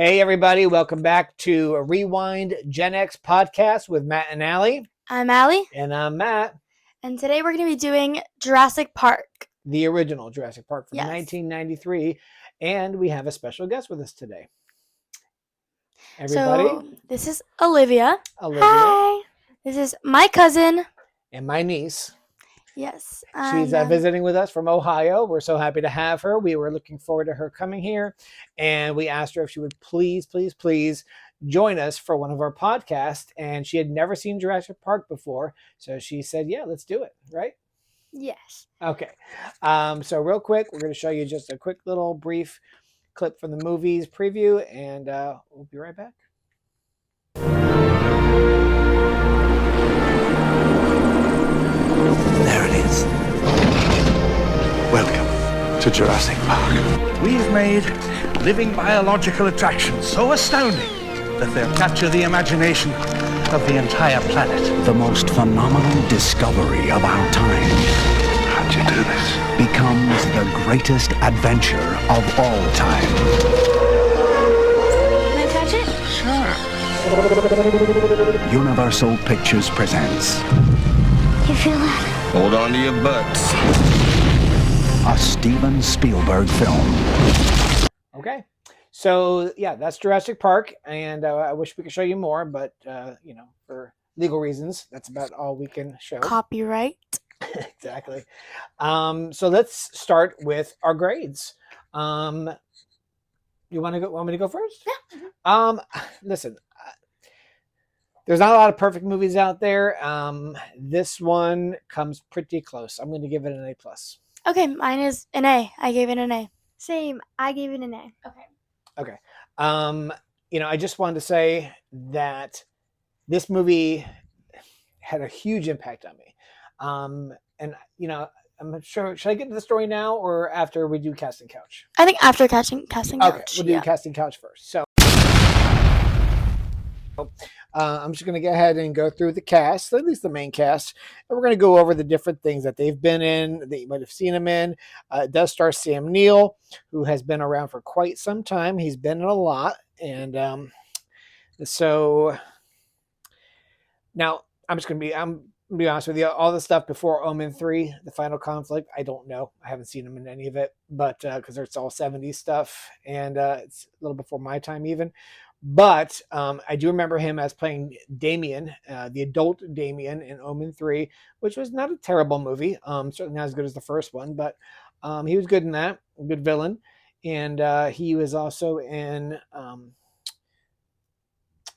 Hey, everybody. Welcome back to a Rewind Gen X podcast with Matt and Allie. I'm Allie. And I'm Matt. And today we're going to be doing Jurassic Park. The original Jurassic Park from Yes. 1993. And we have a special guest with us today. Everybody. So, this is Olivia. Olivia. Hi. This is my cousin. And my niece. Yes. She's visiting with us from Ohio. We're so happy to have her. We were looking forward to her coming here. And we asked her if she would please join us for one of our podcasts. And she had never seen Jurassic Park before. So she said, yeah, let's do it. Right? Yes. Okay. So real quick, we're going to show you just a quick little brief clip from the movie's preview. And we'll be right back. There it is. Welcome to Jurassic Park. We've made living biological attractions so astounding that they'll capture the imagination of the entire planet. The most phenomenal discovery of our time How'd you do this? becomes the greatest adventure of all time. Can I touch it? Sure. Universal Pictures presents You feel that? Hold on to your butts. a Steven Spielberg film. Okay. So, yeah, that's Jurassic Park. And I wish we could show you more. But, for legal reasons, that's about all we can show. Copyright. Exactly. So let's start with our grades. You want me to go first? Yeah. Listen, there's not a lot of perfect movies out there. This one comes pretty close. I'm going to give it an A+. Okay, mine is an A. I gave it an A. Same. I gave it an A. Okay. I just wanted to say that this movie had a huge impact on me. I'm not sure. Should I get into the story now or after we do Casting Couch? I think after casting couch. Okay, we'll do Casting Couch first. So I'm just going to go ahead and go through the cast, at least the main cast, and we're going to go over the different things that they've been in, that you might have seen them in. It does star Sam Neill, who has been around for quite some time. He's been in a lot. And so now I'm going to be honest with you. All the stuff before Omen 3, The Final Conflict, I don't know. I haven't seen them in any of it, but because it's all 70s stuff, and it's a little before my time even. But I do remember him as playing Damien, the adult Damien in Omen 3, which was not a terrible movie. Certainly not as good as the first one, but he was good in that, a good villain. And he was also in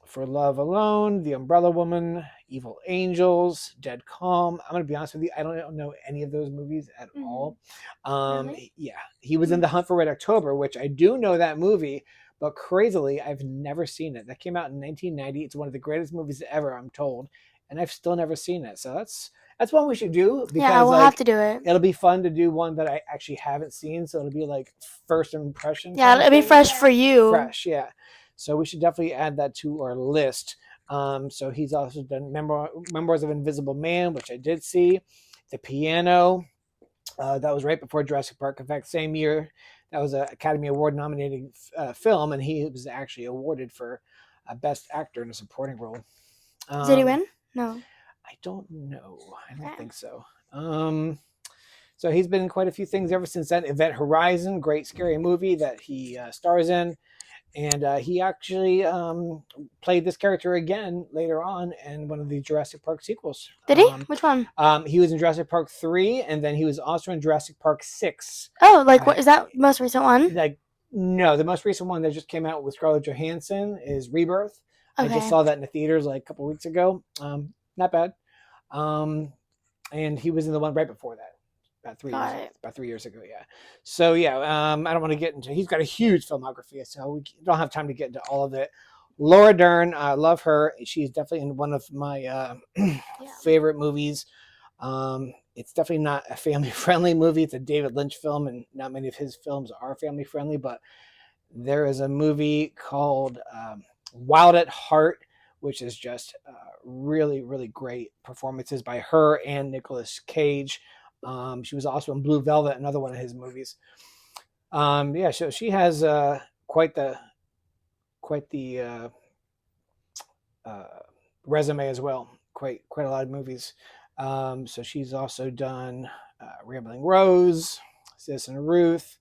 For Love Alone, The Umbrella Woman, Evil Angels, Dead Calm. I'm going to be honest with you, I don't know any of those movies at all. Really? Yeah, he was in The Hunt for Red October, which I do know that movie. But crazily, I've never seen it. That came out in 1990. It's one of the greatest movies ever, I'm told. And I've still never seen it. So that's one we should do. Because, Yeah, we'll have to do it. It'll be fun to do one that I actually haven't seen. So it'll be like first impression. Yeah, it'll be fresh for you. Fresh, yeah. So we should definitely add that to our list. So he's also done Memoirs of Invisible Man, which I did see. The Piano. That was right before Jurassic Park. In fact, same year. That was an Academy Award nominated film, and he was actually awarded for Best Actor in a Supporting Role. Did he win? No. I don't know. I don't think so. So he's been in quite a few things ever since then. Event Horizon, great scary movie that he stars in. And he actually played this character again later on in one of the Jurassic Park sequels. Did he? Which one? He was in Jurassic Park 3, and then he was also in Jurassic Park 6. Oh, what is that most recent one? No, the most recent one that just came out with Scarlett Johansson is Rebirth. Okay. I just saw that in the theaters like a couple weeks ago. Not bad. And he was in the one right before that. About 3 years ago, yeah. So, yeah, I don't want to get into... He's got a huge filmography, so we don't have time to get into all of it. Laura Dern, I love her. She's definitely in one of my favorite movies. It's definitely not a family-friendly movie. It's a David Lynch film, and not many of his films are family-friendly, but there is a movie called Wild at Heart, which is just really, really great performances by her and Nicolas Cage. She was also in Blue Velvet, another one of his movies. So she has quite the quite the resume as well. Quite a lot of movies. So she's also done Rambling Rose, Citizen Ruth,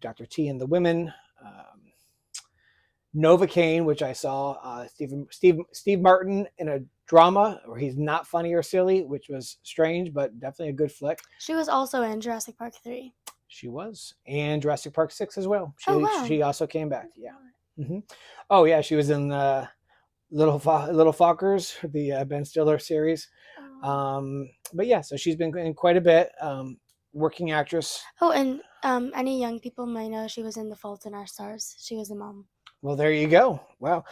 Dr. T and the Women, Novocaine, which I saw Steve Martin in a drama where he's not funny or silly, which was strange, but definitely a good flick. She was also in Jurassic Park 3. She was, and Jurassic Park 6 as well. Wow. She also came back. Yeah. Mm-hmm. Oh yeah, she was in Little Fockers, the Ben Stiller series. But yeah, so she's been in quite a bit. Working actress. Oh, and any young people might know she was in The Fault in Our Stars. She was the mom. Well, there you go. Wow.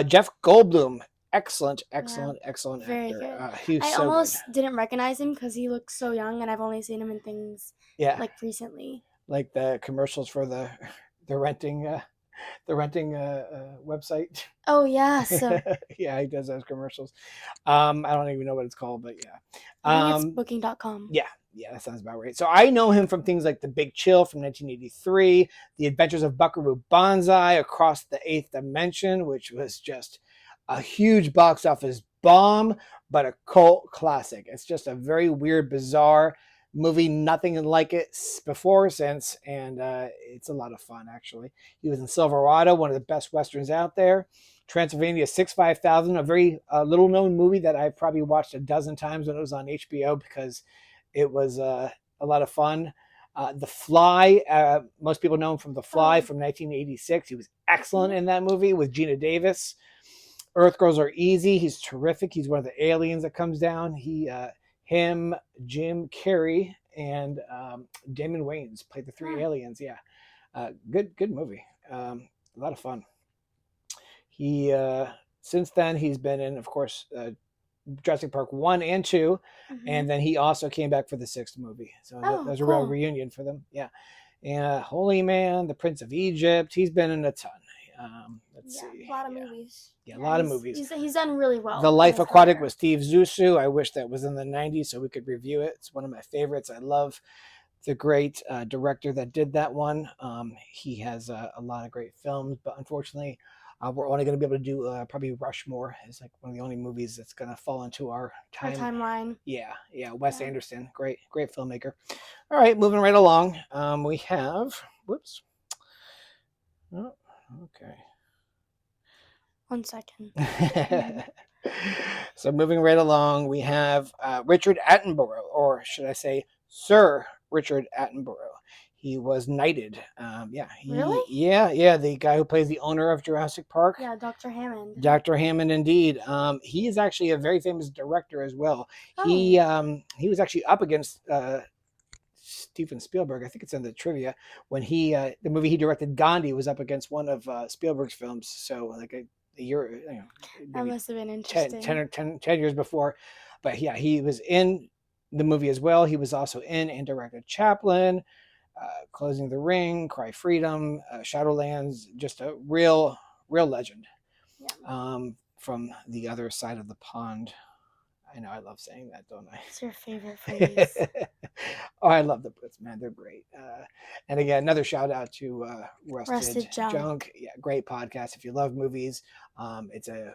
Jeff Goldblum. Excellent Very actor. good. I so almost good. didn't recognize him because he looks so young, and I've only seen him in things like recently. Like the commercials for the renting website. Oh yeah, so yeah, he does those commercials. I don't even know what it's called, but yeah. I think it's booking.com. Yeah, that sounds about right. So I know him from things like The Big Chill from 1983, The Adventures of Buckaroo Banzai, Across the Eighth Dimension, which was just a huge box office bomb, but a cult classic. It's just a very weird, bizarre movie, nothing like it before or since, and it's a lot of fun, actually. He was in Silverado, one of the best westerns out there. Transylvania 65000, a very little-known movie that I probably watched a dozen times when it was on HBO because it was a lot of fun. The Fly, most people know him from The Fly from 1986. He was excellent in that movie with Gina Davis. Earth Girls Are Easy. He's terrific. He's one of the aliens that comes down. Him, Jim Carrey, and Damon Wayans played the three aliens. Yeah, good movie. A lot of fun. He since then he's been in, of course, Jurassic Park 1 and 2, and then he also came back for the 6th movie. So that was a real reunion for them. Yeah, and Holy Man, The Prince of Egypt. He's been in a ton. Let's see. A lot of movies. Yeah, a lot of movies. He's done really well. The Life Aquatic with Steve Zissou. I wish that was in the 90s so we could review it. It's one of my favorites. I love the great director that did that one. He has a lot of great films, but unfortunately, we're only going to be able to do probably Rushmore. It's like one of the only movies that's going to fall into our timeline. Yeah. Wes Anderson, great filmmaker. All right, moving right along. We have. Whoops. Oh, okay. 1 second. So moving right along, we have Richard Attenborough, or should I say Sir Richard Attenborough. He was knighted. Really? Yeah, the guy who plays the owner of Jurassic Park. Yeah, Dr. Hammond. Dr. Hammond, indeed. He is actually a very famous director as well. Oh. He was actually up against Steven Spielberg. I think it's in the trivia when the movie he directed, Gandhi, was up against one of Spielberg's films. So like a year, that must have been interesting. 10 years before. But yeah, he was in the movie as well. He was also in and directed Chaplin, Closing the Ring, Cry Freedom, Shadowlands. Just a real legend. Yeah. From the other side of the pond. I know I love saying that, don't I? It's your favorite phrase. Oh, I love the Brits, man. They're great. And again, another shout out to Rusted Junk. Yeah, great podcast. If you love movies, it's an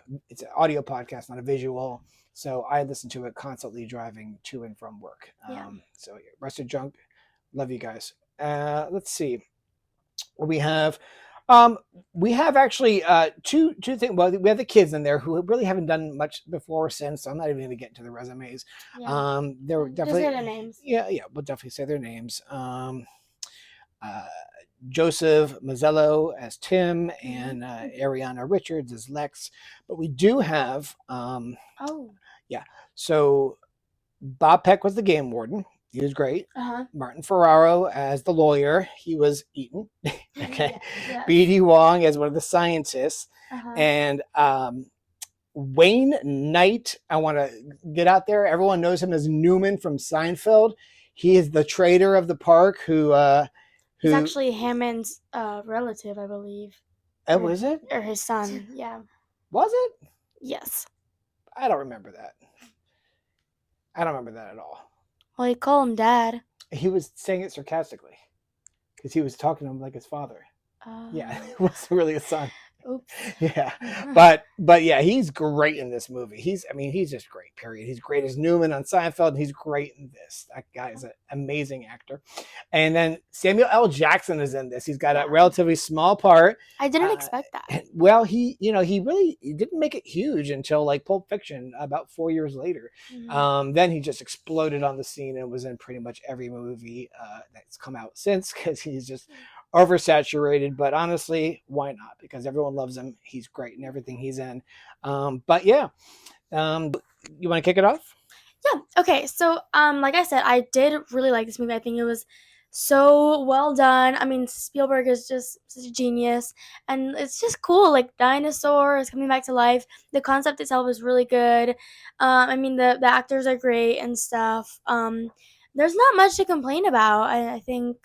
audio podcast, not a visual. So I listen to it constantly driving to and from work. So Rusted Junk, love you guys. Let's see what we have. We have actually two things. Well, we have the kids in there who really haven't done much before or since. So I'm not even going to get into the resumes. Yeah. They're definitely just say their names. Yeah, we'll definitely say their names. Joseph Mazzello as Tim and Ariana Richards as Lex. But we do have so Bob Peck was the game warden. He was great. Martin Ferraro as the lawyer. He was Eaton. Okay. Yeah. B.D. Wong as one of the scientists. And Wayne Knight, I want to get out there. Everyone knows him as Newman from Seinfeld. He is the trader of the park who he's actually Hammond's relative, I believe. Oh, was it? Or his son, yeah. Was it? Yes. I don't remember that. I don't remember that at all. Well, he called him Dad. He was saying it sarcastically because he was talking to him like his father. Yeah, it wasn't really a son. Oops. Yeah, but yeah, he's great in this movie. He's just great. Period. He's great as Newman on Seinfeld, and he's great in this. That guy is an amazing actor. And then Samuel L. Jackson is in this. He's got a relatively small part. I didn't expect that. Well, he didn't make it huge until like Pulp Fiction about 4 years later. Then he just exploded on the scene and was in pretty much every movie that's come out since, because he's just oversaturated. But honestly, why not? Because everyone loves him. He's great in everything he's in. But yeah, you want to kick it off? Yeah. Okay. So, like I said, I did really like this movie. I think it was so well done. I mean, Spielberg is just such a genius, and it's just cool. Like dinosaurs coming back to life. The concept itself is really good. I mean, the actors are great and stuff. There's not much to complain about. I think.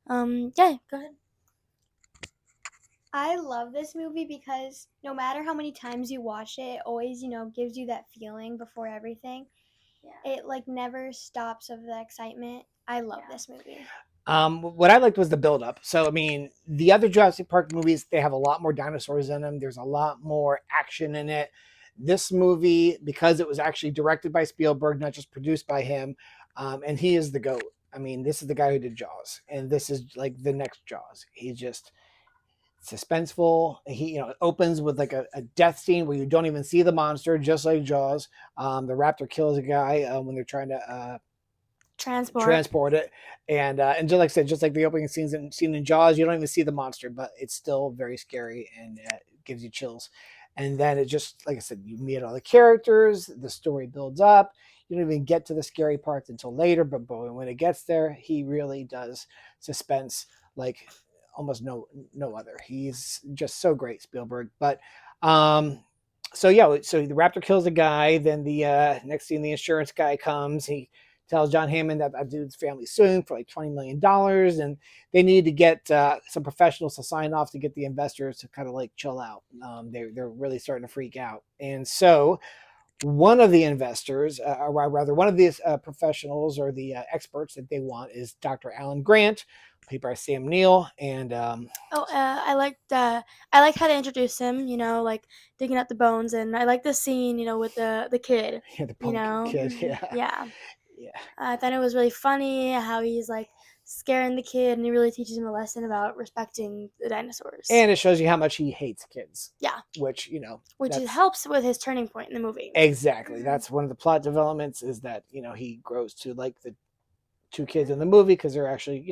Yeah. Go ahead. I love this movie because no matter how many times you watch it, it always, gives you that feeling before everything. Yeah. It like never stops of the excitement. I love this movie. What I liked was the build-up. So, I mean, the other Jurassic Park movies, they have a lot more dinosaurs in them. There's a lot more action in it. This movie, because it was actually directed by Spielberg, not just produced by him, and he is the GOAT. I mean, this is the guy who did Jaws, and this is like the next Jaws. He's just suspenseful. He, it opens with like a death scene where you don't even see the monster, just like Jaws. The raptor kills a guy when they're trying to transport it, and just like I said, just like the opening scene in Jaws, you don't even see the monster, but it's still very scary and it gives you chills. And then it just, like I said, you meet all the characters, the story builds up. You don't even get to the scary parts until later, but when it gets there, he really does suspense like almost no other. He's just so great, Spielberg. But so the raptor kills a guy. Then the next scene, the insurance guy comes. He tells John Hammond that dude's family suing for like $20 million, and they need to get some professionals to sign off to get the investors to kind of like chill out. They're really starting to freak out, and so one of the investors, or rather one of these professionals or the experts that they want is Dr. Alan Grant, played by Sam Neill. And I like how they introduced him, like digging up the bones, and I like the scene, with the kid. The punk kid. Yeah. I thought it was really funny how he's like scaring the kid, and he really teaches him a lesson about respecting the dinosaurs. And it shows you how much he hates kids. Yeah. Which helps with his turning point in the movie. Exactly. That's one of the plot developments, is that, he grows to like the two kids in the movie because they're actually,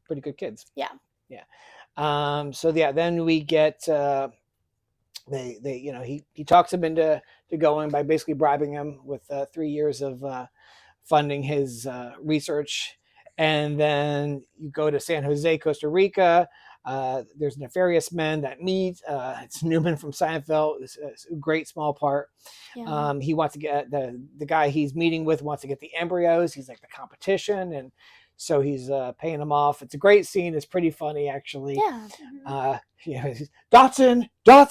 pretty good kids. Yeah. Yeah. Then we get he talks him into going by basically bribing him with 3 years of funding his research. And then you go to San Jose, Costa Rica. There's nefarious men that meet. It's Newman from Seinfeld. It's a great small part. Yeah. He wants to get the guy he's meeting with wants to get the embryos. He's like the competition, and so he's paying them off. It's a great scene. It's pretty funny, actually. Yeah. Dotson. Yeah,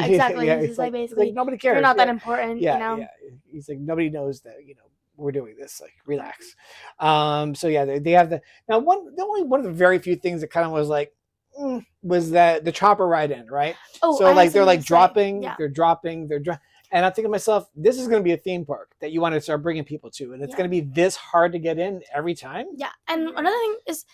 exactly. Yeah, he's like basically like nobody cares. You're not that important. Yeah. He's like, nobody knows that we're doing this. Like, relax. They have only one of the very few things that kind of was like was that the chopper ride in, right? Oh, so like they're like dropping, yeah. they're dropping, and I'm thinking to myself, this is going to be a theme park that you want to start bringing people to, and it's going to be this hard to get in every time. Yeah, and another thing is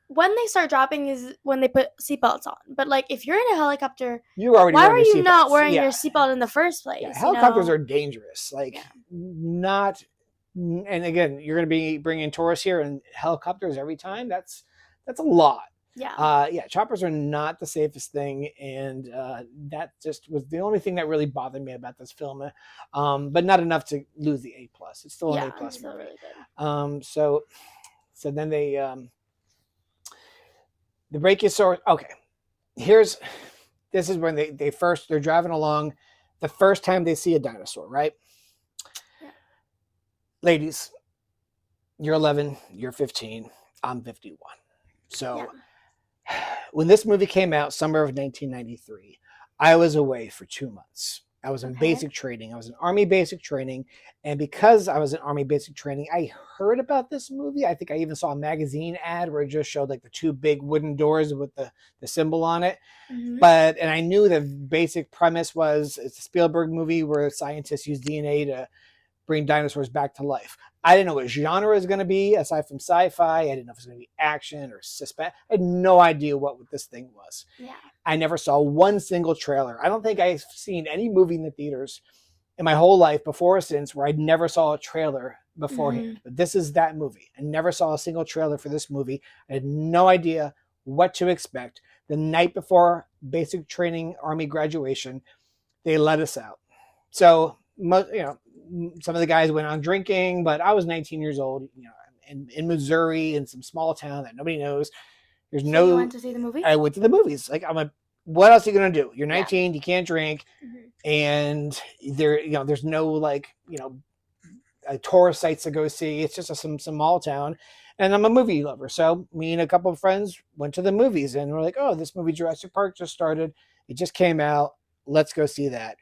when they start dropping is when they put seatbelts on. But like if you're in a helicopter, you already why are you not wearing your seatbelt in the first place? Yeah, helicopters are dangerous. Like not. And again, you're going to be bringing tourists here and helicopters every time. That's a lot. Yeah. Choppers are not the safest thing, and that just was the only thing that really bothered me about this film. But not enough to lose the A+. It's still an A+ movie. Really good. So then the Brachiosaurus. Okay, this is when they're driving along, the first time they see a dinosaur, right? Ladies, you're 11, you're 15, I'm 51. So when this movie came out, summer of 1993, I was away for 2 months. I was in Okay. basic training. I was in Army basic training. And because I was in Army basic training, I heard about this movie. I think I even saw a magazine ad where it just showed like the two big wooden doors with the symbol on it. Mhm. And I knew the basic premise was it's a Spielberg movie where scientists use DNA to bring dinosaurs back to life. I didn't know what genre it was going to be aside from sci-fi. I didn't know if it was going to be action or suspense. I had no idea what this thing was. Yeah. I never saw one single trailer. I don't think I've seen any movie in the theaters in my whole life before or since where I never saw a trailer beforehand. But this is that movie. I never saw a single trailer for this movie. I had no idea what to expect. The night before basic training Army graduation, they let us out. So, some of the guys went on drinking, but I was 19 years old, in Missouri, in some small town that nobody knows. There's So no. you went to see the movie? I went to the movies. Like, I'm like, what else are you gonna do? You're Yeah. 19, you can't drink, and there's no tourist sites to go see. It's just some small town, and I'm a movie lover. So me and a couple of friends went to the movies, and we're like, oh, this movie Jurassic Park just started. It just came out. Let's go see that.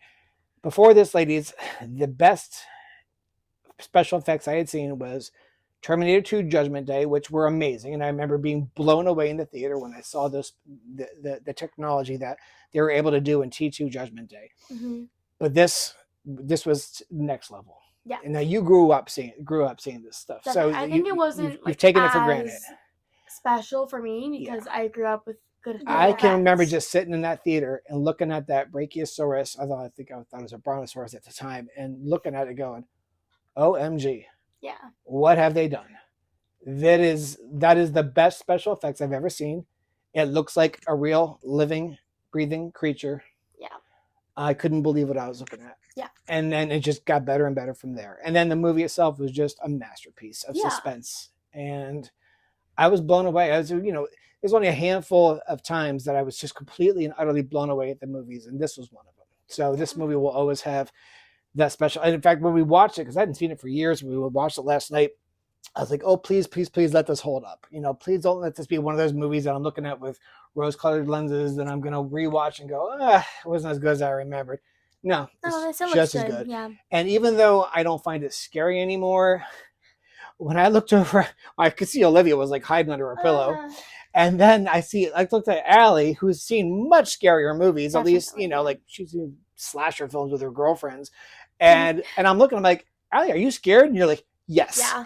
Before this, ladies, the best special effects I had seen was Terminator 2 Judgment Day, which were amazing. And I remember being blown away in the theater when I saw the technology that they were able to do in T2 Judgment Day. Mhm. But this was next level. Yeah. And now you grew up seeing this stuff. So I think it wasn't you've taken it for as granted. special for me because I grew up with good I effects. can remember just sitting in that theater and looking at that Brachiosaurus. I thought it was a brontosaurus at the time, and looking at it going, OMG, Yeah. what have they done? That is the best special effects I've ever seen. It looks like a real living, breathing creature. Yeah. I couldn't believe what I was looking at. Yeah. And then it just got better and better from there. And then the movie itself was just a masterpiece of suspense. And I was blown away. There's only a handful of times that I was just completely and utterly blown away at the movies, and this was one of them. So this movie will always have that special. And in fact, when we watched it, because I hadn't seen it for years, we watched it last night. I was like, oh, please, please, please let this hold up. Please don't let this be one of those movies that I'm looking at with rose-colored lenses that I'm going to rewatch and go, it wasn't as good as I remembered. No, it's just as good. Yeah. And even though I don't find it scary anymore, when I looked over, I could see Olivia was like hiding under her pillow. And then I looked at Allie, who's seen much scarier movies, at least, like she's seen slasher films with her girlfriends. And I'm looking, I'm like, Allie, are you scared? And you're like, yes. Yeah.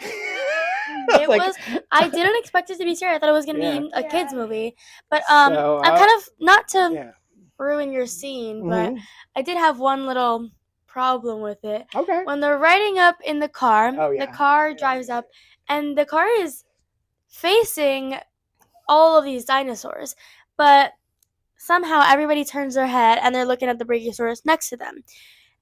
I didn't expect it to be scary. I thought it was going to be a kid's movie. But I'm kind of, not to ruin your scene, but I did have one little problem with it. Okay. When they're riding up in the car, the car drives up, and the car is facing all of these dinosaurs. But somehow everybody turns their head, and they're looking at the Brachiosaurus next to them.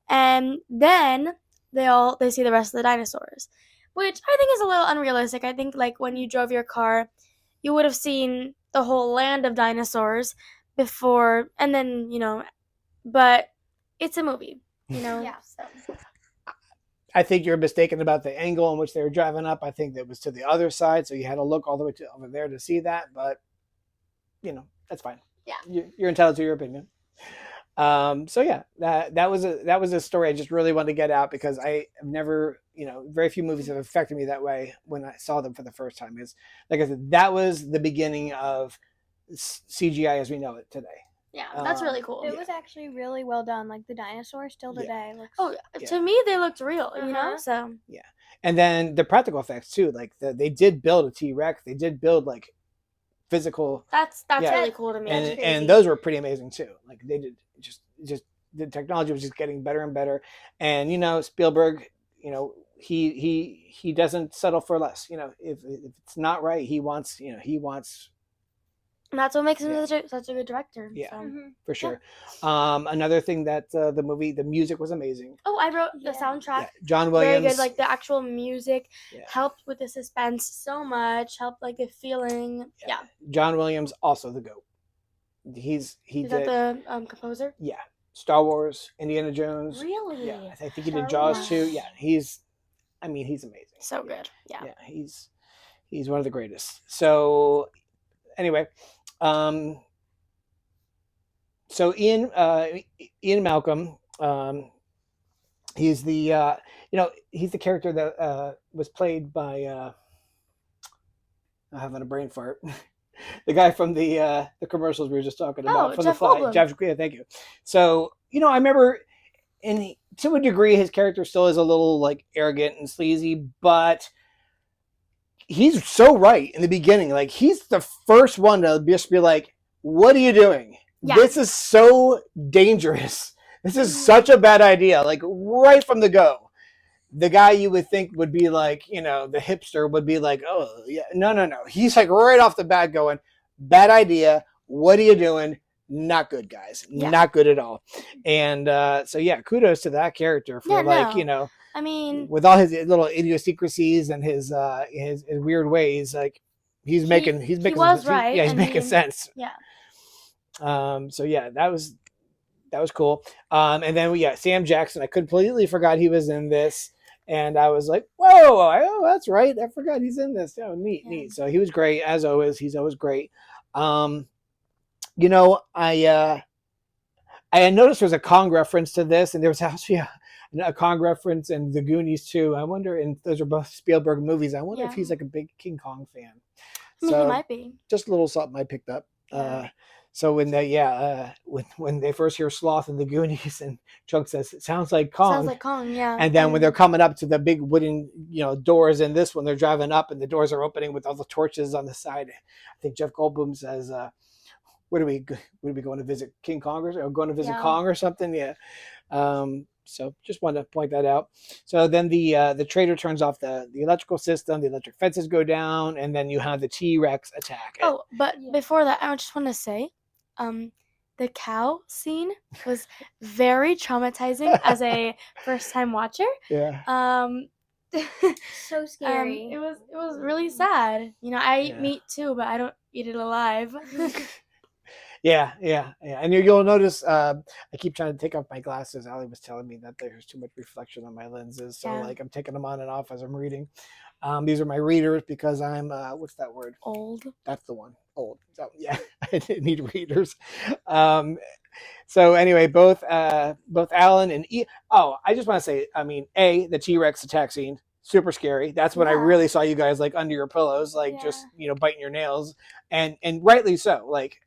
And then they see the rest of the dinosaurs, which I think is a little unrealistic. I think like when you drove your car, you would have seen the whole land of dinosaurs before, and then but it's a movie, Yeah. So. I think you're mistaken about the angle in which they were driving up. I think that was to the other side, so you had to look all the way to over there to see that. But that's fine. Yeah, you're entitled to your opinion. So yeah, that was a story I just really wanted to get out because I have never, very few movies have affected me that way when I saw them for the first time. Is like I said, that was the beginning of CGI as we know it today. Yeah, that's really cool. It was actually really well done. Like the dinosaur still today looks. To me they looked real, so. Yeah, and then the practical effects too. Like they did build a T-Rex. They did build like physical. That's really cool to me. And those were pretty amazing too. Like they did just the technology was just getting better and better. And Spielberg, he doesn't settle for less. If it's not right, he wants. And that's what makes him such a good director. Yeah, so. for sure. Another thing that the music was amazing. Oh, I wrote the soundtrack. Yeah. John Williams. Very good. Like the actual music helped with the suspense so much. Helped like the feeling. Yeah. John Williams, also the GOAT. Is that the composer? Yeah. Star Wars, Indiana Jones. Really? Yeah. I think he did Jaws too. Yeah. He's amazing. So good. Yeah. Yeah. He's one of the greatest. So anyway, so Ian Malcolm He's the he's the character that was played by I'm having a brain fart. The guy from the commercials we were just talking about Oh, from Jeff the Fly. Goldblum. Jeff, yeah, thank you. So I remember, to a degree, his character still is a little like arrogant and sleazy, but he's so right in the beginning. Like he's the first one to just be like, "What are you doing? Yeah. This is so dangerous. This is such a bad idea." Like right from the go. The guy you would think would be like, the hipster would be like, "Oh, yeah, no. He's like right off the bat going, bad idea. What are you doing? Not good, guys. Yeah. Not good at all." And so, yeah, kudos to that character for I mean, with all his little idiosyncrasies and his weird ways, like he's making was right. Yeah, he's I making mean, sense. Yeah. So yeah, that was cool. And then Sam Jackson. I completely forgot he was in this. And I was like, whoa, that's right. I forgot he's in this. Oh, neat. So he was great, as always. He's always great. I had noticed there was a Kong reference to this, and there was actually a Kong reference in The Goonies too. I wonder, and those are both Spielberg movies. I wonder if he's like a big King Kong fan. I mean, he might be. Just a little something I picked up. Yeah. So when they first hear Sloth in The Goonies, and Chuck says, "It sounds like Kong." Sounds like Kong, yeah. And then when they're coming up to the big wooden, doors in this one, they're driving up and the doors are opening with all the torches on the side. I think Jeff Goldblum says, "What are we going to visit King Kong or going to visit Kong or something?" Yeah. So just wanted to point that out. So then the trader turns off the electrical system, the electric fences go down, and then you have the T-Rex attack. Oh, but before that, I just want to say, the cow scene was very traumatizing as a first-time watcher. Yeah. So scary. It was really sad. I eat meat too, but I don't eat it alive. Yeah. And you'll notice I keep trying to take off my glasses. Allie was telling me that there's too much reflection on my lenses, so like I'm taking them on and off as I'm reading. These are my readers because I'm what's that word? Old. That's the one. Old. So yeah, I didn't need readers. So anyway, both Alan and I just want to say, I mean, the T-Rex attack scene, super scary. That's when I really saw you guys like under your pillows, like just biting your nails, and rightly so. Like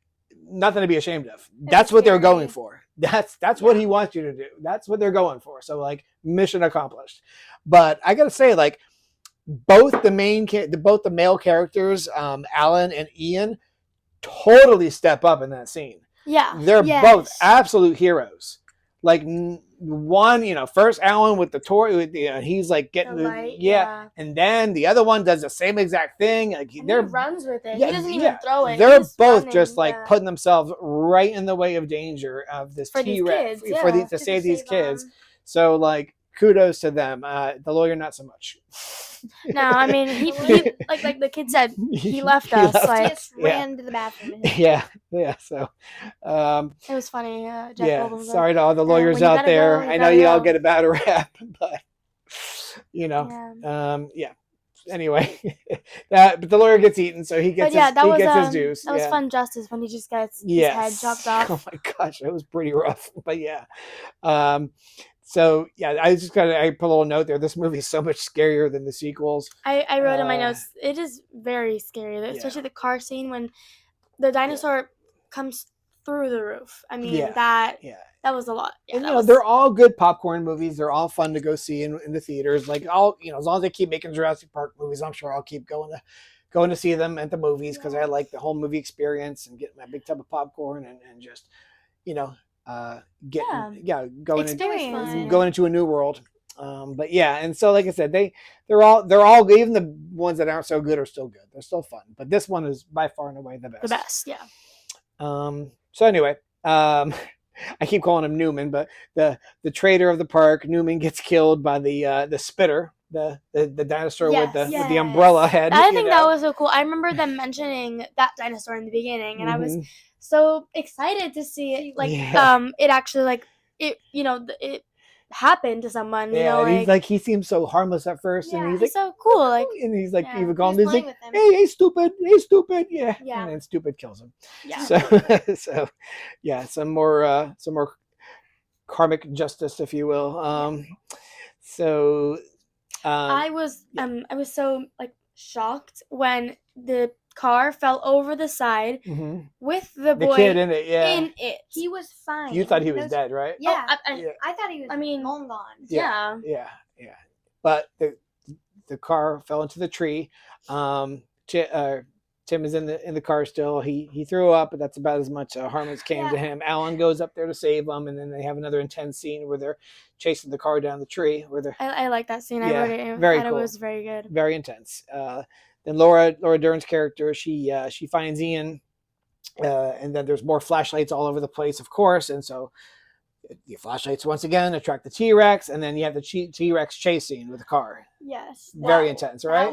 nothing to be ashamed of. That's what they're going for. That's what he wants you to do. That's what they're going for. So like mission accomplished. But I gotta say, like both the male characters, Alan and Ian, totally step up in that scene. Yeah, they're both absolute heroes. Like one, first Alan with the toy, he's like getting the light, and then the other one does the same exact thing. Like he runs with it. He doesn't even throw it. They're both just like putting themselves right in the way of danger of this T-Rex to save these kids. So like kudos to them. The lawyer, not so much. No, I mean he like the kid said, he left us. Like just ran to the bathroom. Yeah. So it was funny. Jeff sorry to all the lawyers out there. I know you all get a bad rap, but Anyway, but the lawyer gets eaten, so he gets his dues. That was fun justice when he just gets his head chopped off. Oh my gosh, that was pretty rough. But yeah. So yeah, I put a little note there. This movie is so much scarier than the sequels. I wrote in my notes, it is very scary, especially the car scene when the dinosaur comes through the roof. I mean, that was a lot. Yeah, and they're all good popcorn movies. They're all fun to go see in the theaters. Like as long as they keep making Jurassic Park movies, I'm sure I'll keep going to see them at the movies because I like the whole movie experience and get my big tub of popcorn and just going into a new world. But yeah, and so like I said, they're all even the ones that aren't so good are still good. They're still fun. But this one is by far and away the best. The best, yeah. So anyway, I keep calling him Newman, but the trader of the park, Newman, gets killed by the spitter, the dinosaur with the umbrella head. I think that was so cool. I remember them mentioning that dinosaur in the beginning, and I was so excited to see it. Like, it actually it happened to someone. And he seems so harmless at first, and he's like so cool. Like, and he's like even calling him. He's like, hey, stupid, yeah. And then stupid kills him. Yeah. So yeah, some more karmic justice, if you will. So I was so like shocked when the car fell over the side mhm. with the The boy kid in it, yeah. in it. He was fine. You thought he was Those- dead, right? Yeah. Yeah. I thought he was I mean, long gone. Yeah. Yeah. But the car fell into the tree. Tim is in the car still. He threw up, but that's about as much harm as came to him. Alan goes up there to save him, and then they have another intense scene where they're chasing the car down the tree. Where they're I like that scene. Yeah, I wrote it. very and cool. It was very good. Very intense. Then Laura Dern's character, she finds Ian, and then there's more flashlights all over the place, of course, and so the flashlights once again attract the T-Rex, and then you have the T-Rex chasing with the car. Yes. Very intense, right?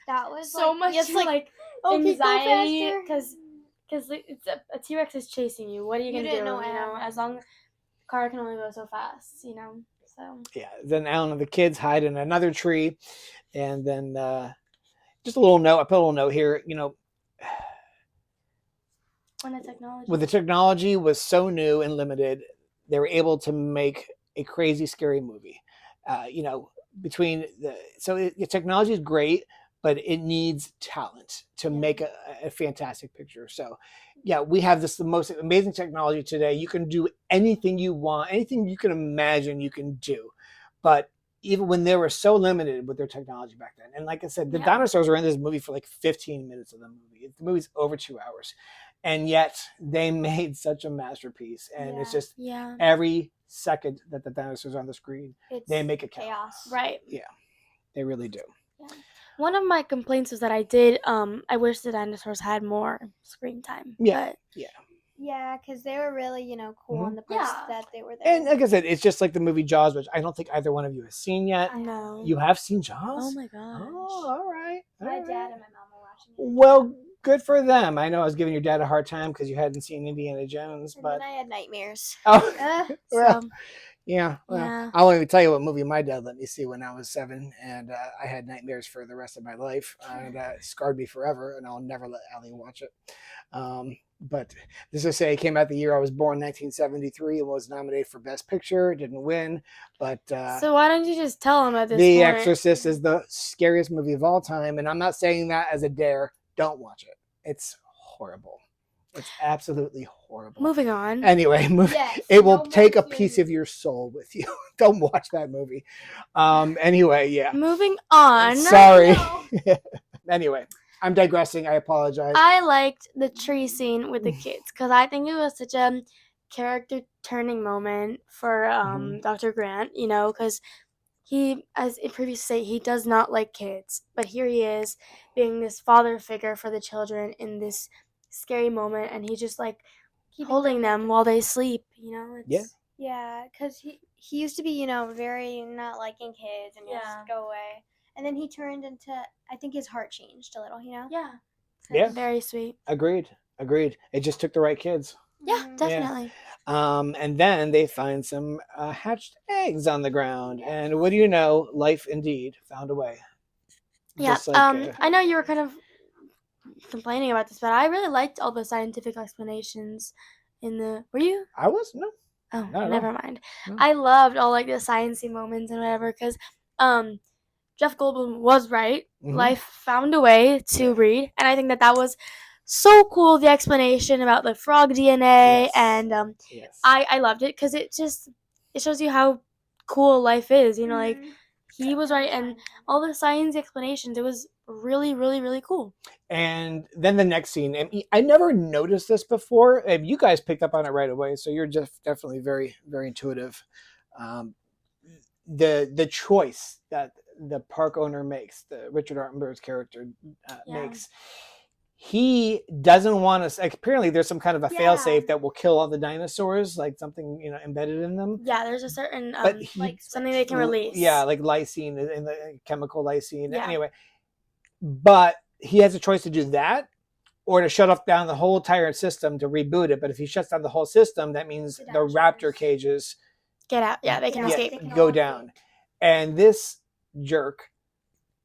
That was so like, much yes, like, okay, go anxiety faster. because it's a T-Rex is chasing you. What are you You gonna didn't do? know what You know, happened. as long the car can only go so fast. You know, so Yeah. Then Alan and the kids hide in another tree, and then just a little note. I put a little note here. You know, when the technology. when the technology was so new and limited, they were able to make a crazy, scary movie. You know, between the technology is great, but it needs talent to make a fantastic picture. So, yeah, we have the most amazing technology today. You can do anything you want, anything you can imagine, you can do. But even when they were so limited with their technology back then, and like I said, the dinosaurs were in this movie for like 15 minutes of the movie. The movie's over 2 hours, and yet they made such a masterpiece. And it's just every second that the dinosaurs are on the screen, they make it count. Chaos. Right. Yeah, they really do. Yeah. One of my complaints was that I wish the dinosaurs had more screen time. Yeah. Yeah, because they were really, cool on the parts that they were there. And like I said, it's just like the movie Jaws, which I don't think either one of you has seen yet. I know. You have seen Jaws? Oh my gosh. Oh, all right. My dad and my mom were watching it. Well, good for them. I know I was giving your dad a hard time because you hadn't seen Indiana Jones, And but then I had nightmares. oh, well, So, yeah. Well, yeah. I'll only tell you what movie my dad let me see when I was 7, and I had nightmares for the rest of my life, and it scarred me forever, and I'll never let Allie watch it. But this is say it came out the year I was born, 1973, and was nominated for Best Picture. Didn't win, but so why don't you just tell him at this The point? Exorcist is the scariest movie of all time, and I'm not saying that as a dare. Don't watch it. It's horrible. It's absolutely horrible. Moving on. Anyway, Yes, it will no take a more piece tears. of your soul with you. Don't watch that movie. Anyway, yeah. Moving on. Sorry. No. Anyway, I'm digressing. I apologize. I liked the tree scene with the kids because I think it was such a character turning moment for Dr. Grant, because he, as in previous say, he does not like kids, but here he is being this father figure for the children in this scary moment, and he's just like holding them while they sleep, It's, Yeah, because he used to be, very not liking kids and just go away. And then he turned into, I think his heart changed a little, Yeah. So Yeah. Very sweet. Agreed. It just took the right kids. Yeah, definitely. And then they find some hatched eggs on the ground. And what do you know? Life indeed found a way. Yeah. Just like, I know you were kind of complaining about this, but I really liked all the scientific explanations were you? I was? No. Oh, Not at never all. mind. No. I loved all like the sciencey moments and whatever because Jeff Goldblum was right. Mhm. Life found a way to breed, and I think that was so cool. The explanation about the frog DNA, Yes. and Yes. I loved it because it shows you how cool life is. Like he was right, and all the science explanations. It was really, really, really cool. And then the next scene, and I never noticed this before. And you guys picked up on it right away, so you're just definitely very, very intuitive. The choice that the park owner makes, the Richard Attenborough's character makes, he doesn't want to. Apparently, there's some kind of a failsafe that will kill all the dinosaurs, like something embedded in them. Yeah, there's a certain But something they can release. Yeah, like lysine and the chemical lysine. Yeah. Anyway, but he has a choice to do that or to shut off down the whole entire system to reboot it. But if he shuts down the whole system, that means the raptor cages Get out. Yeah, they can escape. go down. And this jerk,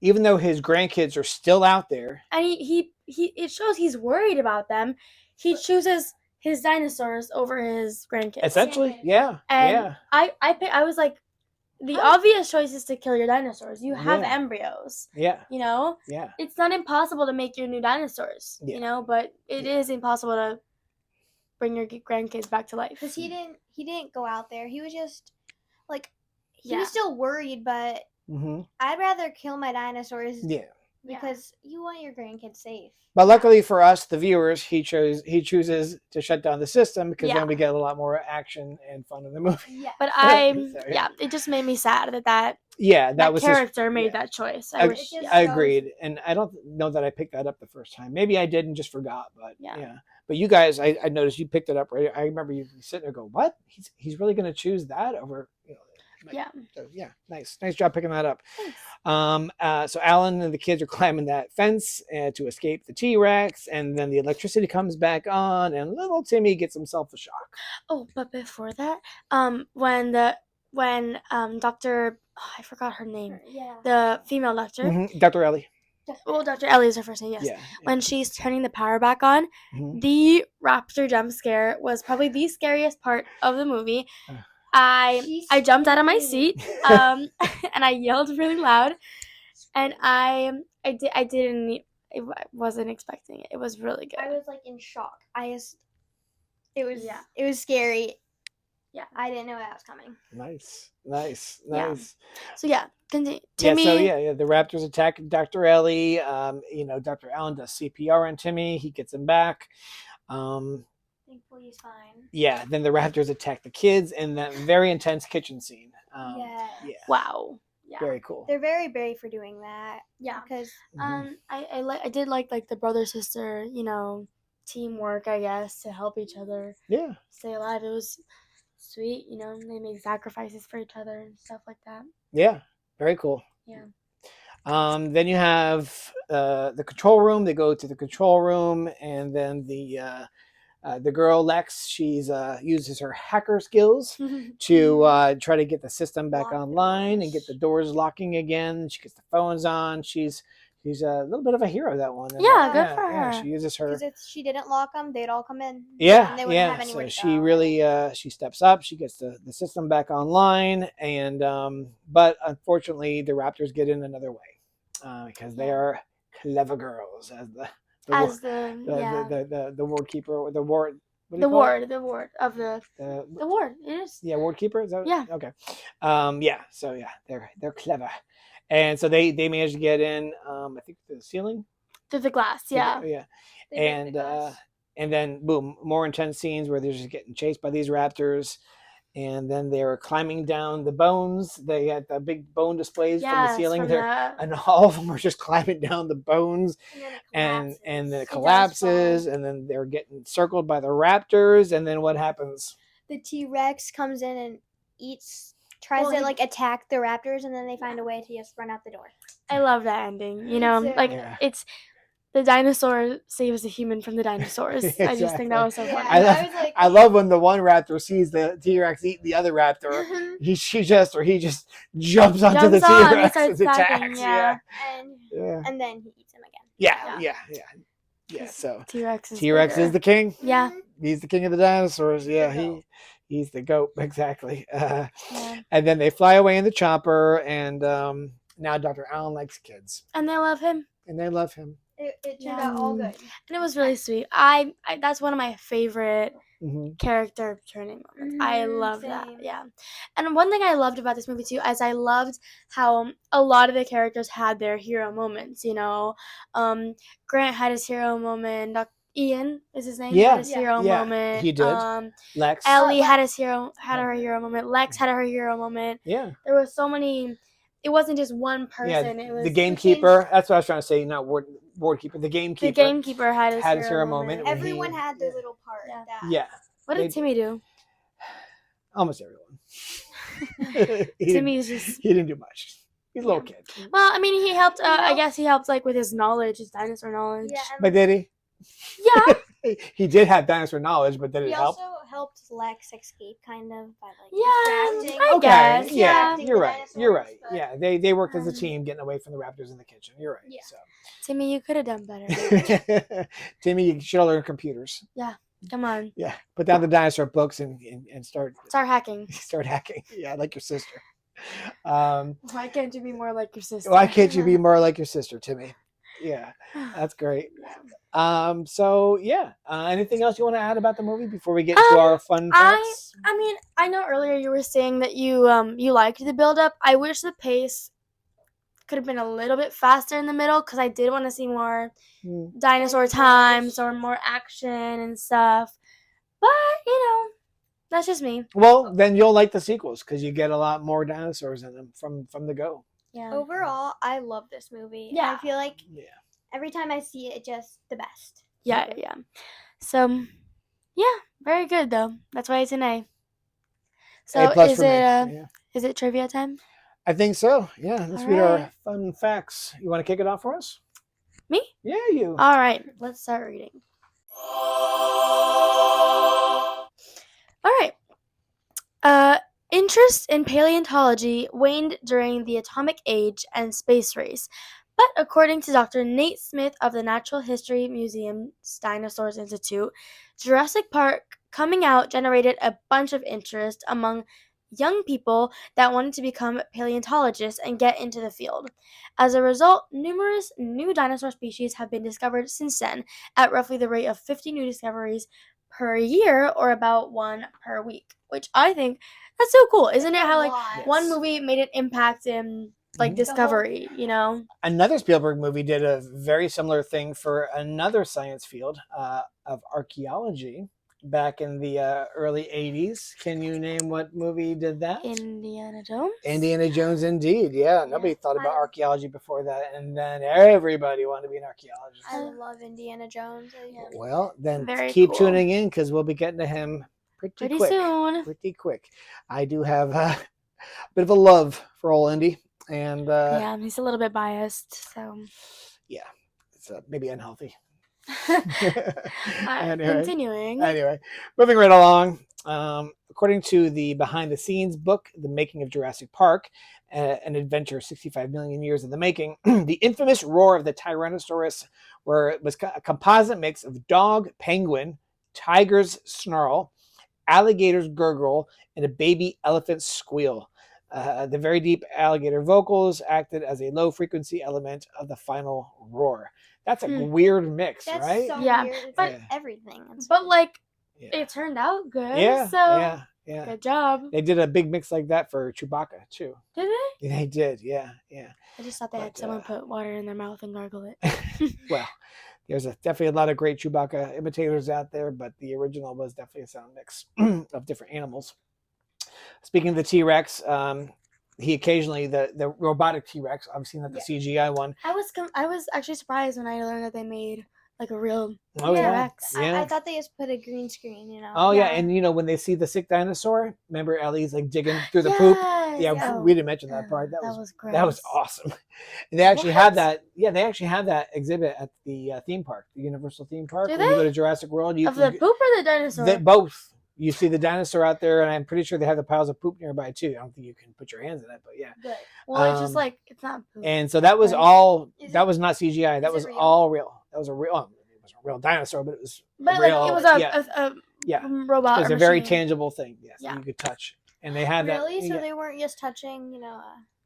even though his grandkids are still out there, And he it shows he's worried about them. He chooses his dinosaurs over his grandkids. Essentially, yeah, And yeah, I was like, the obvious choice is to kill your dinosaurs. You have Yeah. embryos. yeah, You know, yeah. it's not impossible to make your new dinosaurs. Yeah. You know, but it is impossible to bring your grandkids back to life. Because he didn't go out there. He was just like he Yeah. was still worried, but Mm-hmm. I'd rather kill my dinosaurs Yeah. because you want your grandkids safe. But luckily for us, the viewers, he chooses to shut down the system because Yeah. then we get a lot more action and fun in the movie. Yeah. But So, yeah, it just made me sad that Yeah, that was his- character made yeah. that choice. I, wish, just I shows- agreed, and I don't know that I picked that up the first time. Maybe I did and just forgot, but Yeah. yeah. But you guys, I noticed you picked it up right. I remember you sitting there go, "What? He's really going to choose that over?" Yeah. So, yeah, nice job picking that up. So Alan and the kids are climbing that fence to escape the T-Rex, and then the electricity comes back on, and little Timmy gets himself a shock. Oh, but before that, when Dr. I forgot her name, Yeah. the female doctor. Mhm, Dr. Ellie. Well, Dr. Ellie is her first name. Yes. Yeah. When she's turning the power back on, Mhm. the raptor jump scare was probably the scariest part of the movie. I jumped out of my seat, and I yelled really loud, and I wasn't expecting it. It was really good. I was like in shock. It was scary. Yeah. I didn't know that was coming. Nice. Yeah. So yeah, continue. Timmy. Timmy. Yeah. The Raptors attack Dr. Ellie. Dr. Allen does CPR on Timmy. He gets him back. Thankfully, he's fine. Yeah. Then the Raptors attack the kids in that very intense kitchen scene. Yeah. Wow. Yeah. Very cool. They're very brave for doing that. Yeah. Because I did like the brother sister, teamwork, I guess, to help each other Yeah. stay alive. It was sweet, they made sacrifices for each other and stuff like that. Yeah. Very cool. Yeah. Then you have the control room. They go to the control room, and then the girl Lex, she's uses her hacker skills to try to get the system back Lock the online and get doors. the doors locking again. She gets the phones on. She's a little bit of a hero, that one. Yeah, good for her. She uses her. Because if she didn't lock them, they'd all come in. Yeah, And they wouldn't have yeah. anywhere So to she go. really she steps up. She gets the system back online, and but unfortunately, the Raptors get in another way because they are clever girls, as the ward keeper or the ward. What do you call it? The ward of the ward. It is. Yeah, ward keeper. Is that Yeah. okay? Yeah. So yeah, they're clever, and so they managed to get in. I think through the ceiling. Through the glass. Yeah. Yeah. They break the And glass. and then boom, more intense scenes where they're just getting chased by these raptors, and then they're climbing down the bones. They had the big bone displays from the ceiling. And all of them are just climbing down the bones, and then it collapses, and then they're getting circled by the raptors, and then what happens? The T-Rex comes in and tries to attack the raptors, and then they find a way to just run out the door. I love that ending. Yeah. It's the dinosaur saves the human from the dinosaurs. I just think that was so funny. I love when the one raptor sees the T-Rex eat the other raptor. He just jumps onto the T-Rex and attacks. Yeah. And then he eats him again. Yeah. So T-Rex is the king. Yeah. He's the king of the dinosaurs. Yeah, he's the goat, exactly. And then they fly away in the chopper, and now Dr. Allen likes kids, and they love him. It turned out all good. And it was really sweet. I that's one of my favorite Mm-hmm. character turning moments. I love that. Same. Yeah. And one thing I loved about this movie too is I loved how a lot of the characters had their hero moments, Grant had his hero moment. Ian is his name. Yeah. Had his hero moment. He did. Lex. Ellie had her hero moment. Lex had her hero moment. Yeah. There was so many. It wasn't just one person. Yeah, It was the gamekeeper. That's what I was trying to say. Not ward keeper. The gamekeeper. The gamekeeper had his hero moment. Everyone had their little part. Yeah. What did Timmy do? Almost everyone. Timmy's just. He didn't do much. He's a little kid. Well, I mean, he helped. I guess he helped with his knowledge, his dinosaur knowledge. Yeah. But did he? Yeah. He did have dinosaur knowledge, but did it He help? also helped Lex escape, kind of, by Yeah, distracting. I guess. Yeah, Distracting you're the right. You're right. dinosaurs, Yeah, they worked as a team, getting away from the raptors in the kitchen. You're right. Yeah. So. Timmy, you could have done better. Timmy, you should have learned computers. Yeah. Come on. Yeah, put down the dinosaur books and start Start hacking. start hacking. Yeah, like your sister. Um, Why can't you be more like your sister? why can't you be more like your sister, Timmy? Yeah, that's great. So yeah, anything else you want to add about the movie before we get to our fun facts? I mean, I know earlier you were saying that you liked the build up. I wish the pace could have been a little bit faster in the middle because I did want to see more dinosaur times or more action and stuff. But that's just me. Well, then you'll like the sequels because you get a lot more dinosaurs in them from the go. Yeah. Overall, I love this movie. Yeah. I feel like Yeah. every time I see it, it's just the best. Yeah. So, yeah, very good though. That's why it's an A. So A+ is for me. it is it trivia time? I think so. Yeah, let's All read our right. fun facts. You want to kick it off for us? Me? Yeah, you. All right, let's start reading. All right. Interest in paleontology waned during the atomic age and space race, but according to Dr. Nate Smith of the Natural History Museum's Dinosaurs Institute, Jurassic Park coming out generated a bunch of interest among young people that wanted to become paleontologists and get into the field. As a result, numerous new dinosaur species have been discovered since then, at roughly the rate of 50 new discoveries per year, or about one per week, which I think that's so cool. Isn't it how like one movie made an impact in like discovery, Another Spielberg movie did a very similar thing for another science field of archaeology back in the early 80s. Can you name what movie did that? Indiana Jones? Indiana Jones, indeed. Yeah, nobody thought about archaeology before that, and then everybody wanted to be an archaeologist. I love Indiana Jones. Well, then Very keep cool. tuning in because we'll be getting to him pretty quick. soon. Pretty quick. I do have a bit of a love for old Indy, and Yeah, he's a little bit biased, so yeah, it's maybe unhealthy. Continuing. Anyway, moving right along. According to the behind-the-scenes book, The Making of Jurassic Park, an adventure 65 million years in the making, the infamous roar of the Tyrannosaurus was a composite mix of dog, penguin, tiger's snarl, alligator's gurgle, and a baby elephant's squeal. The very deep alligator vocals acted as a low-frequency element of the final roar. That's a weird mix, That's right? so Yeah, weird. It's but- like everything. But like Yeah. it turned out good. Yeah, So yeah. good job. They did a big mix like that for Chewbacca too. Did they? They did, yeah. I just thought they had But, someone put water in their mouth and gargle it. Well, there's definitely a lot of great Chewbacca imitators out there, but the original was definitely a sound mix of different animals. Speaking of the T-Rex, he occasionally the robotic T-Rex, obviously not the CGI one. I was actually surprised when I learned that they made like a real Oh yeah, T-Rex. yeah. I thought they just put a green screen, Oh yeah, Yeah. and when they see the sick dinosaur, remember Ellie's like digging through the poop. Yeah, we didn't mention that part. That was great. that was awesome. And they actually had that. Yeah, they actually had that exhibit at the theme park, the Universal theme park. Do When you go they? to Jurassic World, Of the poop or the dinosaur? both. You see the dinosaur out there, and I'm pretty sure they have the piles of poop nearby too. I don't think you can put your hands in it, but yeah. Well, it's just like it's not poop. And so that was Right. all. Is That it- was not CGI. That is it was real? all real. That was a real. It was a real dinosaur, but it was But real. like it was a yeah. robot. It was or a very machine. tangible thing. Yes, Yeah. you could touch, and they had Really? that. So yeah. they weren't just touching,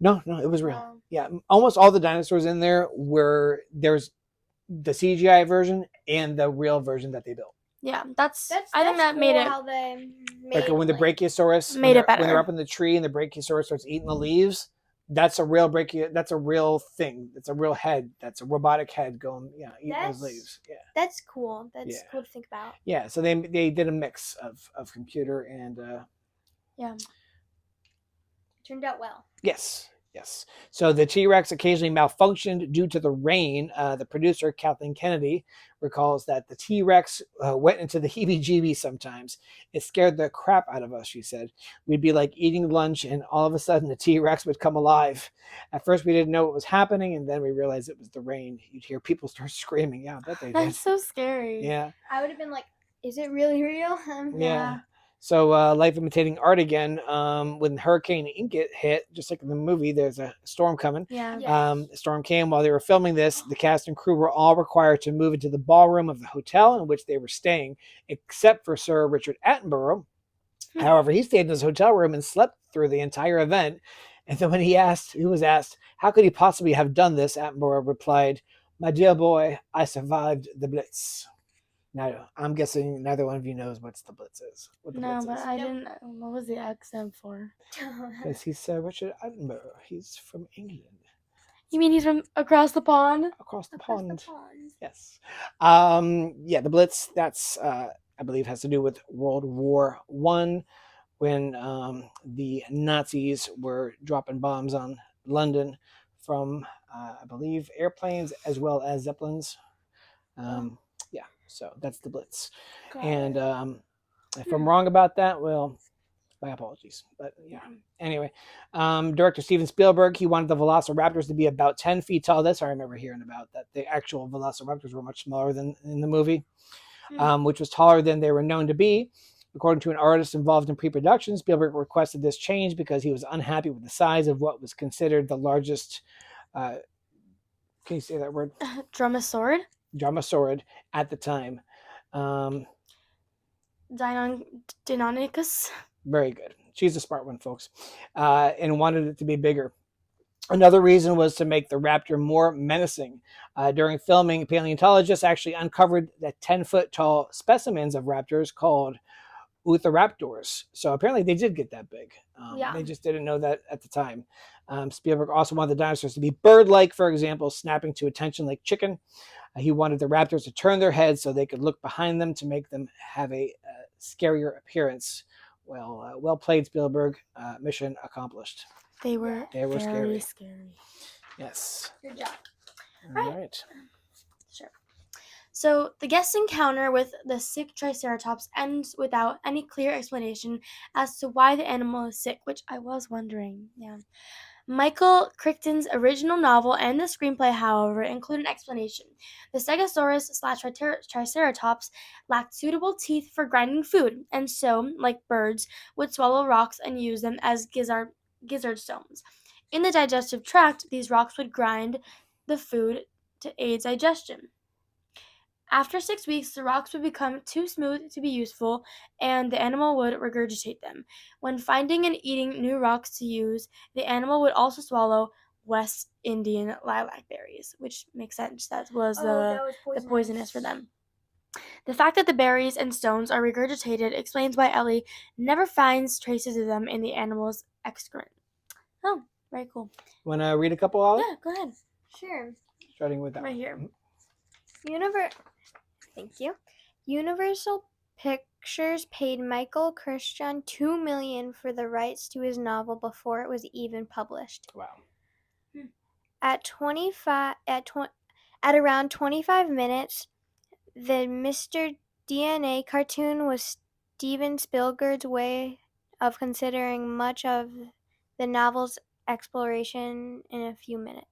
No, it was real. um, Yeah, almost all the dinosaurs in there there's the CGI version and the real version that they built. Yeah, that's That's I think that cool made it. how they Like made, when the Brachiosaurus Made it when they're better. up in the tree and the Brachiosaurus starts eating the leaves. That's a real That's a real thing. That's a real head. That's a robotic head going, eating those That's- leaves. Yeah, That's cool. That's Yeah. cool to think about. yeah. So they did a mix of computer and Yeah. It turned out well. Yes. So the T-Rex occasionally malfunctioned due to the rain. The producer, Kathleen Kennedy, recalls that the T-Rex went into the heebie-jeebies sometimes. It scared the crap out of us, she said. We'd be like eating lunch and all of a sudden the T-Rex would come alive. At first we didn't know what was happening and then we realized it was the rain. You'd hear people start screaming. Yeah, I bet they did. That's so scary. Yeah. I would have been like, is it really real? Yeah. So life imitating art again. When Hurricane Inkit hit, just like in the movie, there's a storm coming. Yeah. The storm came while they were filming this. The cast and crew were all required to move into the ballroom of the hotel in which they were staying, except for Sir Richard Attenborough. However, he stayed in his hotel room and slept through the entire event. And then when he was asked, how could he possibly have done this, Attenborough replied, "My dear boy, I survived the Blitz." Now, I'm guessing neither one of you knows what the Blitz is. What the No, Blitz but is. I didn't. What was the accent for? Because he's Sir Richard Attenborough. He's from England. You mean he's from across the pond? Across the Across pond. the pond. Yes. Yeah, the Blitz, that's, I believe, has to do with World War One, when the Nazis were dropping bombs on London from, I believe, airplanes as well as Zeppelins. Yeah, so that's the Blitz. And if I'm wrong about that, well, my apologies. But yeah. Anyway, director Steven Spielberg, he wanted the Velociraptors to be about 10 feet tall. That's what I remember hearing about, that the actual Velociraptors were much smaller than in the movie, which was taller than they were known to be. According to an artist involved in pre-production, Spielberg requested this change because he was unhappy with the size of what was considered the largest, can you say that word? Dromaeosaur? Dromaeosaurid at the time. Deinonychus? Very good. She's a smart one, folks. And wanted it to be bigger. Another reason was to make the raptor more menacing. During filming, paleontologists actually uncovered the 10-foot tall specimens of raptors called Utheraptors. So apparently they did get that big. They just didn't know that at the time. Spielberg also wanted the dinosaurs to be bird-like, for example, snapping to attention like chicken. He wanted the raptors to turn their heads so they could look behind them to make them have a scarier appearance. Well played, Spielberg. Mission accomplished. They were very scary. Yes. Good job. All right. Sure. So the guest encounter with the sick Triceratops ends without any clear explanation as to why the animal is sick, which I was wondering. Yeah. Michael Crichton's original novel and the screenplay, however, include an explanation. The Stegosaurus/Triceratops lacked suitable teeth for grinding food, and so, like birds, would swallow rocks and use them as gizzard stones. In the digestive tract, these rocks would grind the food to aid digestion. After 6 weeks, the rocks would become too smooth to be useful, and the animal would regurgitate them. When finding and eating new rocks to use, the animal would also swallow West Indian lilac berries, which makes sense. That was the poisonous for them. The fact that the berries and stones are regurgitated explains why Ellie never finds traces of them in the animal's excrement. Oh, very cool. Want to read a couple, Ollie? Yeah, go ahead. Sure. Starting with that Right one. here. Thank you. Universal Pictures paid Michael Crichton $2 million for the rights to his novel before it was even published. Wow. At around 25 minutes, the Mr. DNA cartoon was Steven Spielberg's way of considering much of the novel's exploration in a few minutes.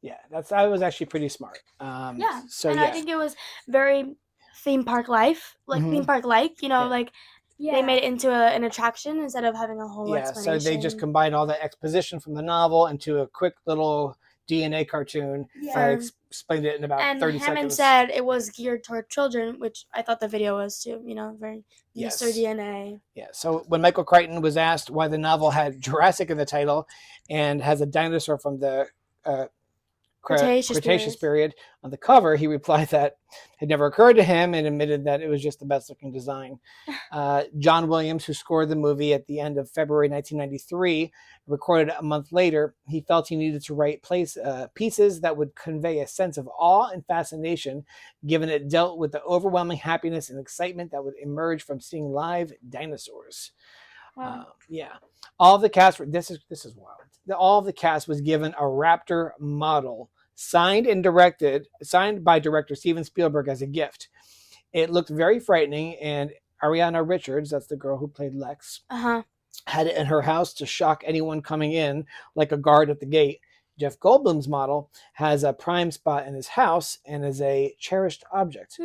Yeah, that was actually pretty smart. Yeah. So and yeah. I think it was very theme park life, like theme park like, like they made it into an attraction instead of having a whole explanation. So they just combined all the exposition from the novel into a quick little DNA cartoon. Explained it in about 30 Hammond seconds. said it was geared toward children, which I thought the video was too, very Yes. Mr. DNA. Yeah, so when Michael Crichton was asked why the novel had Jurassic in the title and has a dinosaur from the Cretaceous period on the cover, he replied that it never occurred to him and admitted that it was just the best looking design. John Williams, who scored the movie at the end of February 1993, recorded a month later, he felt he needed to write pieces that would convey a sense of awe and fascination, given it dealt with the overwhelming happiness and excitement that would emerge from seeing live dinosaurs. Wow. All of the cast, this is wild. All of the cast was given a raptor model signed by director Steven Spielberg as a gift. It looked very frightening, and Ariana Richards, that's the girl who played Lex, had it in her house to shock anyone coming in, like a guard at the gate. Jeff Goldblum's model has a prime spot in his house and is a cherished object.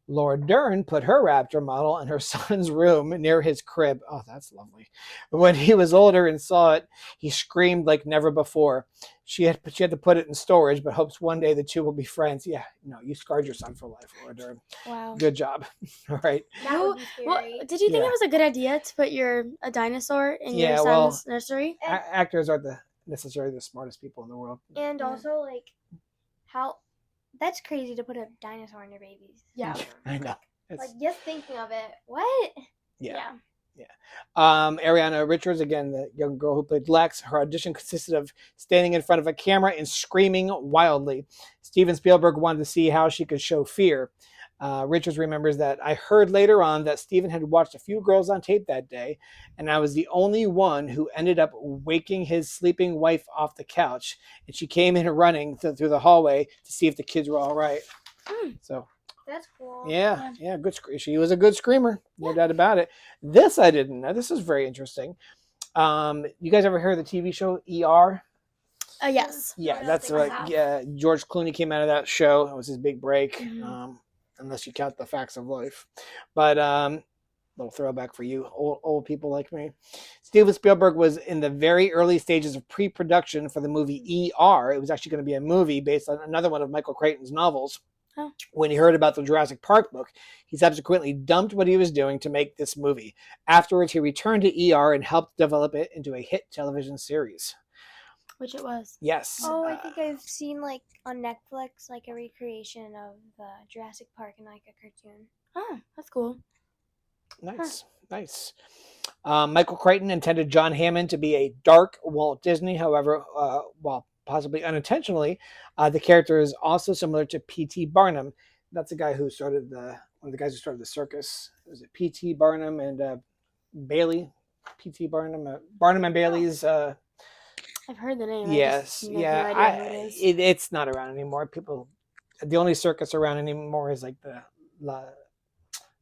Laura Dern put her raptor model in her son's room near his crib. Oh, that's lovely. When he was older and saw it, he screamed like never before. She had to put it in storage, but hopes one day the two will be friends. Yeah, no, you scarred your son for life, Laura Dern. Wow. Good job. All right. That would be Well, scary. did you think Yeah. it was a good idea to put a dinosaur in your Yeah, well, son's nursery? Actors aren't necessarily the smartest people in the world. And Yeah. also, like, how that's crazy to put a dinosaur in your baby's Yeah. room. I know. Like, just thinking of it. What? Yeah. Ariana Richards, again, the young girl who played Lex, her audition consisted of standing in front of a camera and screaming wildly. Steven Spielberg wanted to see how she could show fear. Richards remembers that I heard later on that Steven had watched a few girls on tape that day, and I was the only one who ended up waking his sleeping wife off the couch, and she came in running through the hallway to see if the kids were all right. So That's cool. yeah, good. She was a good screamer, no doubt about it. This I didn't know. This is very interesting. You guys ever heard of the TV show ER? Yes. Yeah, I don't that's think I right. have. Yeah, George Clooney came out of that show. It was his big break, Mhm. unless you count the Facts of Life. But little throwback for you old people like me. Steven Spielberg was in the very early stages of pre-production for the movie ER. It was actually going to be a movie based on another one of Michael Crichton's novels. Oh. When he heard about the Jurassic Park book, he subsequently dumped what he was doing to make this movie. Afterwards, he returned to ER and helped develop it into a hit television series. Which it was. Yes. Oh, I think I've seen, like, on Netflix, like, a recreation of the Jurassic Park in, like, a cartoon. Oh, that's cool. Nice. Michael Crichton intended John Hammond to be a dark Walt Disney. However, while possibly unintentionally, the character is also similar to P.T. Barnum. That's the guy who started one of the guys who started the circus. Was it P.T. Barnum and Bailey? P.T. Barnum, Barnum and Bailey's. I've heard the name. Yes, I just have no idea who it is. it's not around anymore. The only circus around anymore is like the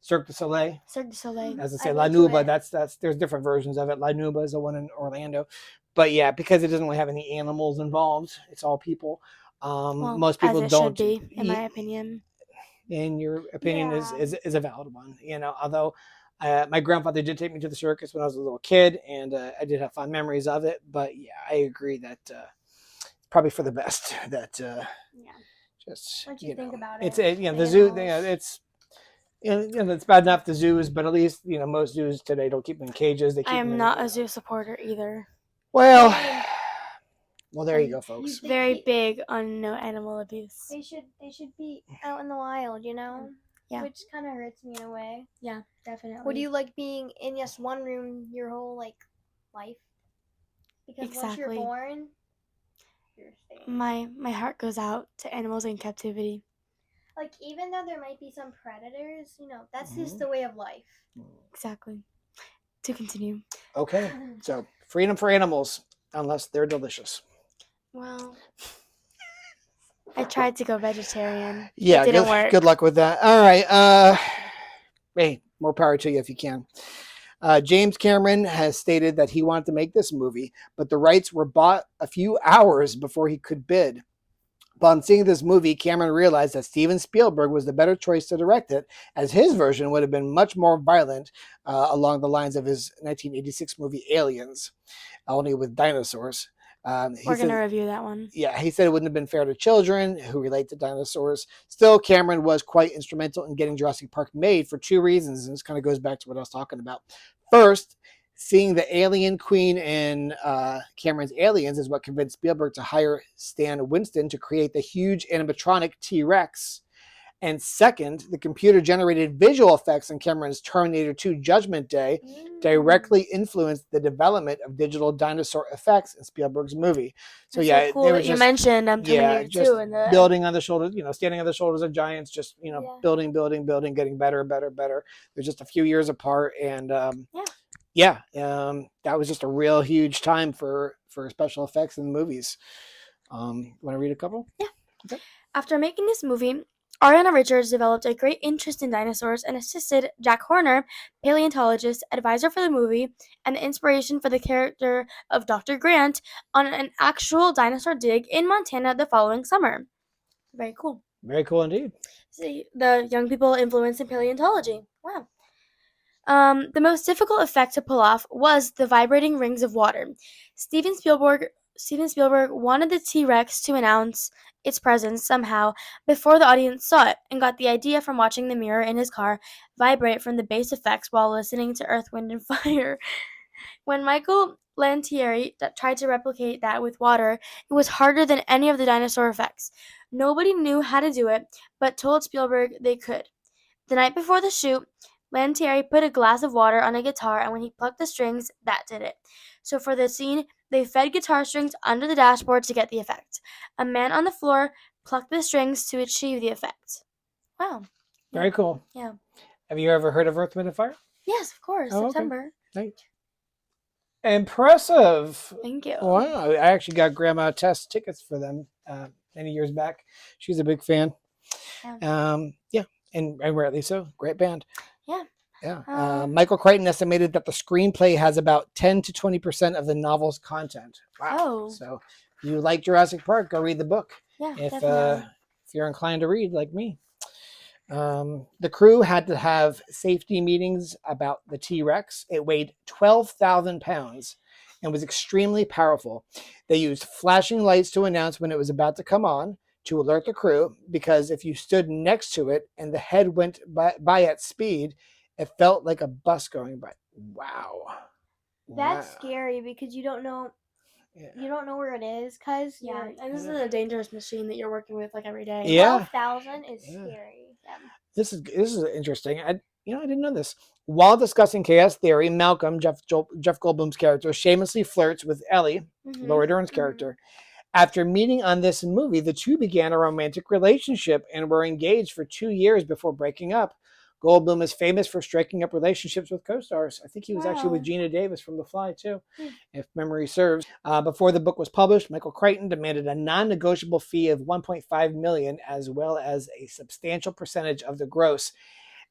Cirque du Soleil. Cirque du Soleil. As I say, I've La been to Nuba. it. That's there's different versions of it. La Nuba is the one in Orlando, but yeah, because it doesn't really have any animals involved, it's all people. Well, Most people as it don't. should be, in my opinion. And your opinion Yeah. is a valid one. Although my grandfather did take me to the circus when I was a little kid, and I did have fond memories of it. But yeah, I agree that it's probably for the best that Yeah. just Once you think about it's it, the zoo. animals. It's bad enough the zoos, but at least most zoos today don't keep them in cages. They keep I them am in, not a zoo supporter either. Well, Yeah. well, there you go, folks. They Very keep- big on no animal abuse. They should be out in the wild, you know? Yeah. Which kind of hurts me in a way. Yeah, definitely. Would you like being in just one room your whole, like, life? Because once you're Exactly. born, you're staying. My heart goes out to animals in captivity. Like, even though there might be some predators, that's just the way of life. Exactly. To continue. Okay, so freedom for animals, unless they're delicious. Well, I tried to go vegetarian. Yeah, It didn't work. good luck with that. All right. Hey, more power to you if you can. James Cameron has stated that he wanted to make this movie, but the rights were bought a few hours before he could bid. Upon seeing this movie, Cameron realized that Steven Spielberg was the better choice to direct it, as his version would have been much more violent along the lines of his 1986 movie Aliens, only with dinosaurs. We're going to review that one. Yeah, he said it wouldn't have been fair to children who relate to dinosaurs. Still, Cameron was quite instrumental in getting Jurassic Park made for two reasons, and this kind of goes back to what I was talking about. First, seeing the alien queen in Cameron's Aliens is what convinced Spielberg to hire Stan Winston to create the huge animatronic T-Rex. And second, the computer-generated visual effects in Cameron's Terminator 2 Judgment Day directly influenced the development of digital dinosaur effects in Spielberg's movie. So It's yeah, cool they were that you just mentioned Terminator just 2 and the building on the shoulders, standing on the shoulders of giants, just Yeah. building, getting better. They're just a few years apart, and that was just a real huge time for special effects in movies. Want to read a couple? Yeah. Okay. After making this movie, Ariana Richards developed a great interest in dinosaurs and assisted Jack Horner, paleontologist, advisor for the movie, and the inspiration for the character of Dr. Grant, on an actual dinosaur dig in Montana the following summer. Very cool. Very cool indeed. See, the young people influence in paleontology. Wow. The most difficult effect to pull off was the vibrating rings of water. Steven Spielberg wanted the T-Rex to announce its presence somehow before the audience saw it, and got the idea from watching the mirror in his car vibrate from the bass effects while listening to Earth, Wind, and Fire. When Michael Lantieri tried to replicate that with water, it was harder than any of the dinosaur effects. Nobody knew how to do it, but told Spielberg they could. The night before the shoot, Lantieri put a glass of water on a guitar, and when he plucked the strings, that did it. So for the scene, they fed guitar strings under the dashboard to get the effect. A man on the floor plucked the strings to achieve the effect. Wow. Very cool. Yeah. Have you ever heard of Earth, Wind, and Fire? Yes, of course. Oh, okay. September. Nice. Impressive. Thank you. Wow. I actually got Grandma Tess tickets for them many years back. She's a big fan. Yeah. And rightly so. Great band. Yeah. Yeah. Michael Crichton estimated that the screenplay has about 10 to 20% of the novel's content. Wow. Oh. So if you like Jurassic Park, go read the book. Yeah, If definitely. if you're inclined to read like me. The crew had to have safety meetings about the T-Rex. It weighed 12,000 pounds and was extremely powerful. They used flashing lights to announce when it was about to come on, to alert the crew, because if you stood next to it and the head went by at speed, it felt like a bus going by. Wow. That's Wow. scary because you don't know. Yeah. You don't know where it is, cause Yeah, and this is a dangerous machine that you're working with like every day. Yeah. 12,000 is Yeah. scary. Yeah. This is interesting. I didn't know this. While discussing chaos theory, Malcolm, Jeff Goldblum's character, shamelessly flirts with Ellie, Laura Dern's character. After meeting on this movie, the two began a romantic relationship and were engaged for 2 years before breaking up. Goldblum is famous for striking up relationships with co-stars. I think he was actually with Gina Davis from The Fly, too, if memory serves. Before the book was published, Michael Crichton demanded a non-negotiable fee of $1.5 million, as well as a substantial percentage of the gross.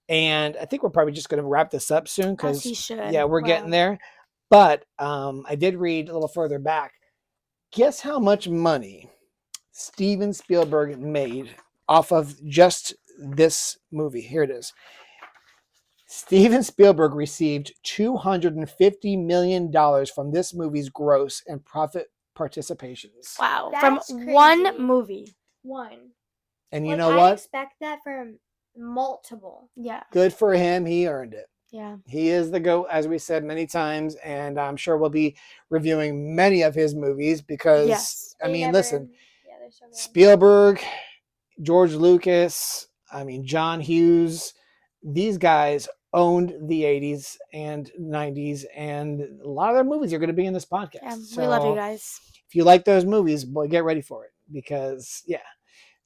And I think we're probably just going to wrap this up soon As he because, should. yeah, we're getting there. But I did read a little further back. Guess how much money Steven Spielberg made off of just this movie? Here it is. Steven Spielberg received $250 million from this movie's gross and profit participations. Wow. That's From one crazy. movie. One. And you Like, know I what? expect that from multiple. Yeah. Good for him. He earned it. Yeah. He is the GOAT, as we said many times, and I'm sure we'll be reviewing many of his movies because, Yes. I mean, listen, Yeah, they're so good. Spielberg, George Lucas, John Hughes, these guys owned the 80s and 90s, and a lot of their movies are going to be in this podcast. Yeah, So we love you guys. if you like those movies, boy, get ready for it because, yeah,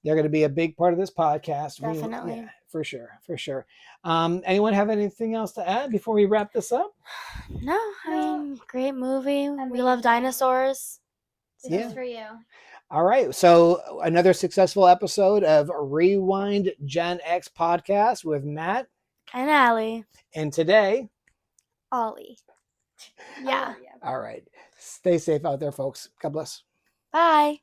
they're going to be a big part of this podcast. Definitely. Yeah, for sure. Anyone have anything else to add before we wrap this up? No, I mean, great movie. We Amazing. love dinosaurs. This Yeah. is for you. All right. So another successful episode of Rewind Gen X podcast with Matt And Allie. and today. Ollie. Yeah. All right. Stay safe out there, folks. God bless. Bye.